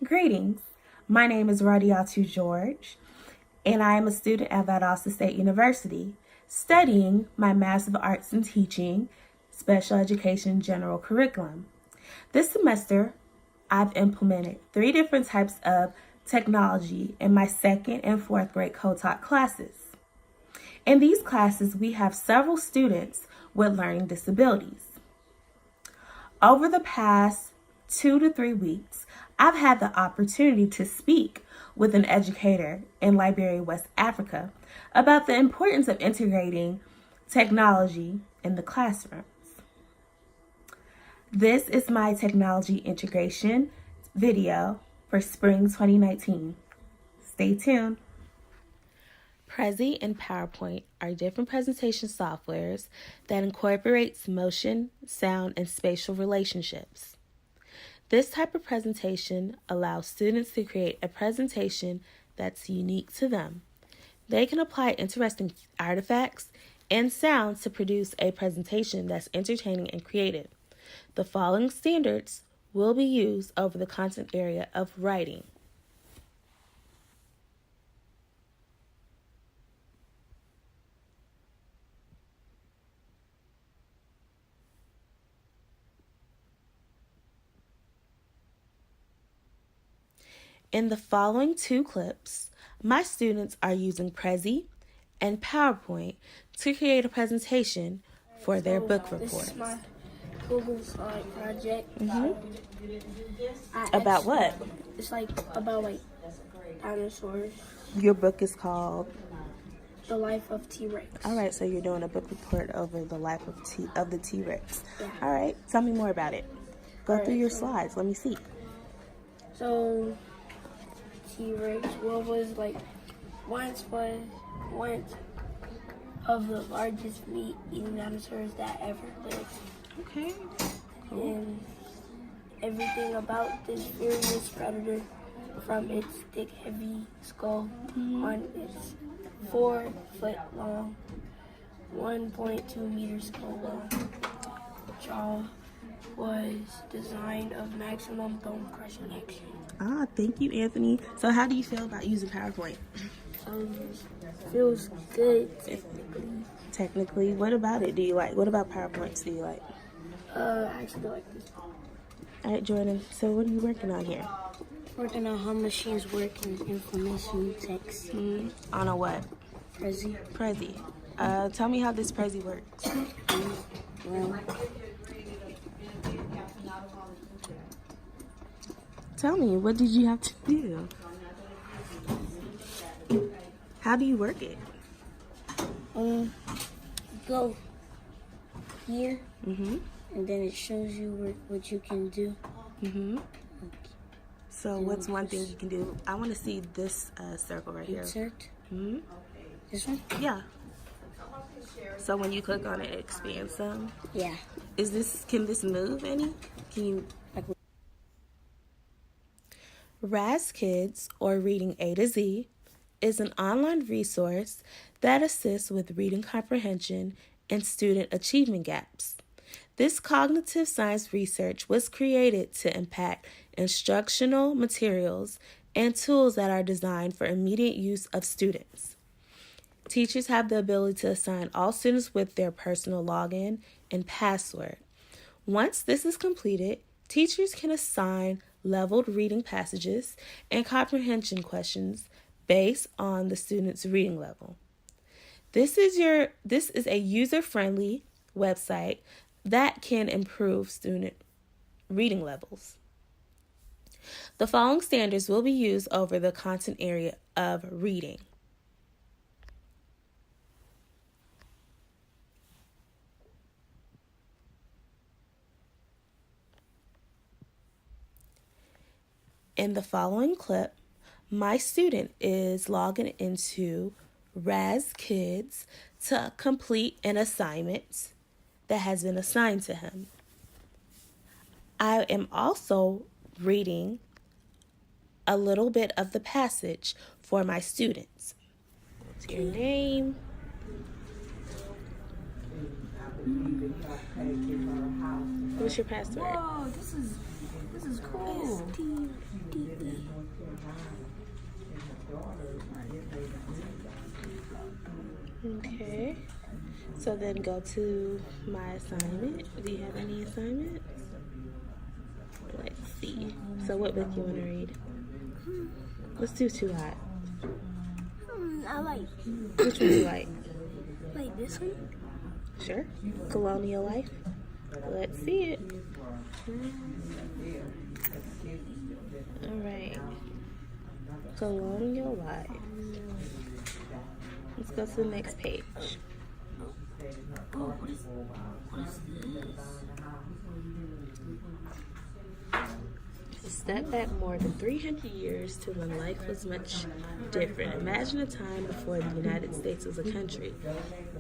Greetings. My name is Radiatu George, and I am a student at Valdosta State University, studying my Master of Arts in Teaching, Special Education General Curriculum. This semester, I've implemented 3 different types of technology in my 2nd and 4th grade co-taught classes. In these classes, we have several students with learning disabilities. Over the past 2 to 3 weeks, I've had the opportunity to speak with an educator in Liberia, West Africa, about the importance of integrating technology in the classrooms. This is my technology integration video for spring 2019. Stay tuned. Prezi and PowerPoint are different presentation softwares that incorporates motion, sound, and spatial relationships. This type of presentation allows students to create a presentation that's unique to them. They can apply interesting artifacts and sounds to produce a presentation that's entertaining and creative. The following standards will be used over the content area of writing. In the following 2 clips, my students are using Prezi and PowerPoint to create a presentation for their book reports. This is my Google slide project. About what? It's about dinosaurs. Your book is called? The Life of T-Rex. All right, so you're doing a book report over the life of the T-Rex. Yeah. All right, tell me more about it. Go through your slides. Let me see. So T-Rex, was once of the largest meat-eating dinosaurs that ever lived. Okay. Cool. And everything about this furious predator, from its thick, heavy skull on its 4-foot long, 1.2 meters long jaw, was designed of maximum bone crushing action. Thank you, Anthony. So how do you feel about using PowerPoint? Feels good Technically, what about it do you like? What about PowerPoints do you like? I actually like this. All right, Jordan, so what are you working on here? Working on how machines work in information text. On a what? Prezi. Prezi. Tell me how this Prezi works. Well, Tell me, what did you have to do? How do you work it? go here, Mm-hmm. and then it shows you what you can do. Mm-hmm. So what's one thing you can do? I want to see this circle right here. Insert. Mm-hmm. This one? Yeah. So when you click on it, it expands some. Yeah. Can this move any? Can you? Raz Kids, or Reading A to Z, is an online resource that assists with reading comprehension and student achievement gaps. This cognitive science research was created to impact instructional materials and tools that are designed for immediate use of students. Teachers have the ability to assign all students with their personal login and password. Once this is completed, teachers can assign leveled reading passages and comprehension questions based on the student's reading level. This is a user-friendly website that can improve student reading levels. The following standards will be used over the content area of reading. In the following clip, my student is logging into Raz Kids to complete an assignment that has been assigned to him. I am also reading a little bit of the passage for my students. What's your name? What's your password? Whoa, this is cool. So then go to my assignment. Do you have any assignments? Let's see. So what book you want to read? Let's do Too Hot. I like. Which one do you like? Like this one? Sure. Colonial Life. Let's see it. All right. Colonial Life. Let's go to the next page. Oh, what is this? Step back more than 300 years to when life was much different. Imagine a time before the United States was a country.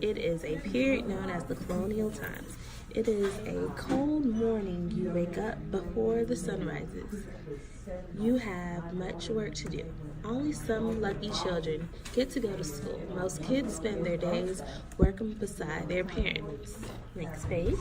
It is a period known as the colonial times. It is a cold morning. You wake up before the sun rises. You have much work to do. Only some lucky children get to go to school. Most kids spend their days working beside their parents. Next page.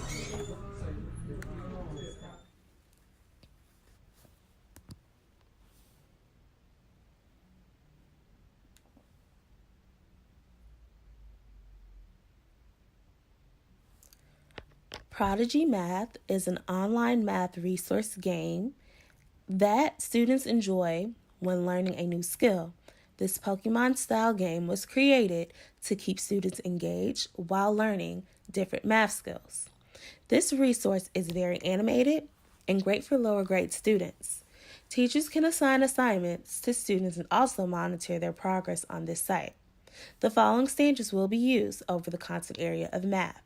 Prodigy Math is an online math resource game that students enjoy when learning a new skill. This Pokemon-style game was created to keep students engaged while learning different math skills. This resource is very animated and great for lower grade students. Teachers can assign assignments to students and also monitor their progress on this site. The following standards will be used over the content area of math.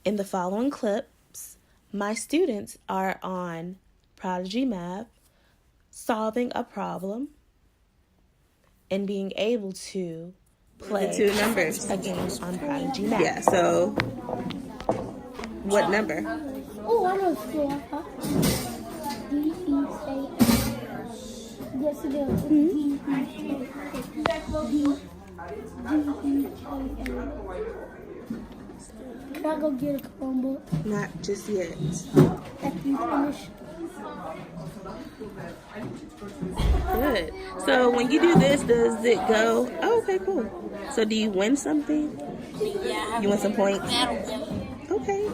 In the following clips, my students are on Prodigy Math, solving a problem, and being able to play The two numbers. a game on Prodigy Math. Yeah, so what number? Oh, I know school. D-E-A. Yes, it is. D-E-A. Can I go get a Chromebook Not just yet. after you finish? Good. So when you do this, does it go? Oh, okay, cool. So do you win something? Yeah. You win some points? Okay.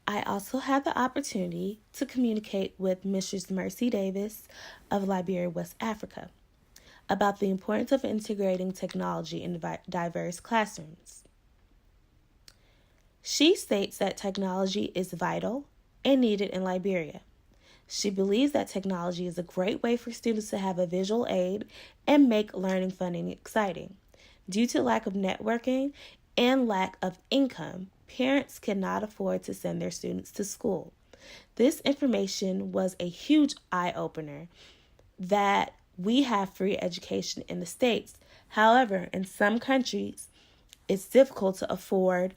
I also had the opportunity to communicate with Mrs. Mercy Davis of Liberia, West Africa, about the importance of integrating technology in diverse classrooms. She states that technology is vital and needed in Liberia. She believes that technology is a great way for students to have a visual aid and make learning fun and exciting. Due to lack of networking and lack of income, parents cannot afford to send their students to school. This information was a huge eye-opener that we have free education in the States. However, in some countries, it's difficult to afford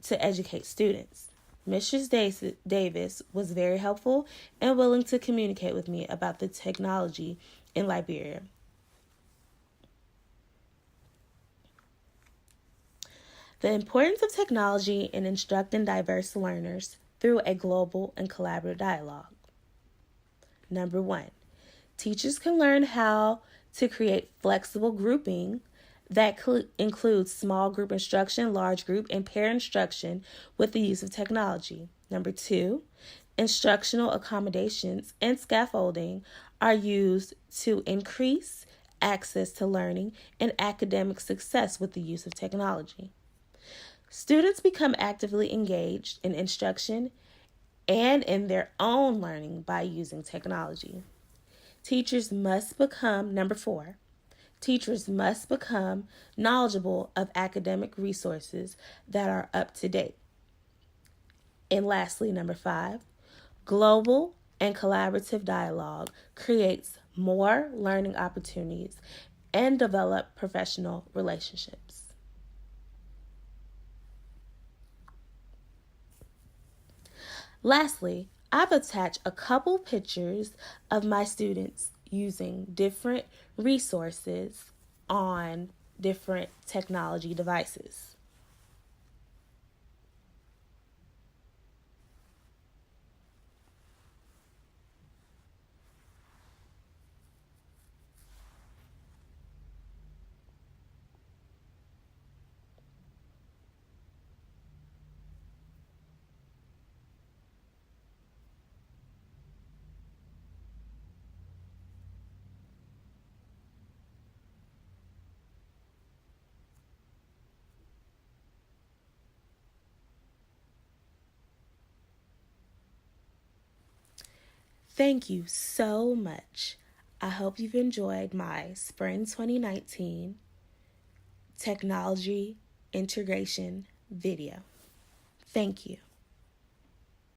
to educate students. Mrs. Davis was very helpful and willing to communicate with me about the technology in Liberia. The importance of technology in instructing diverse learners through a global and collaborative dialogue. Number 1. Teachers can learn how to create flexible grouping that includes small group instruction, large group, and pair instruction with the use of technology. Number 2, instructional accommodations and scaffolding are used to increase access to learning and academic success with the use of technology. Students become actively engaged in instruction and in their own learning by using technology. Teachers must become, number 4, teachers must become knowledgeable of academic resources that are up to date. And lastly, number 5, global and collaborative dialogue creates more learning opportunities and develop professional relationships. Lastly, I've attached a couple pictures of my students using different resources on different technology devices. Thank you so much. I hope you've enjoyed my Spring 2019 Technology Integration video. Thank you.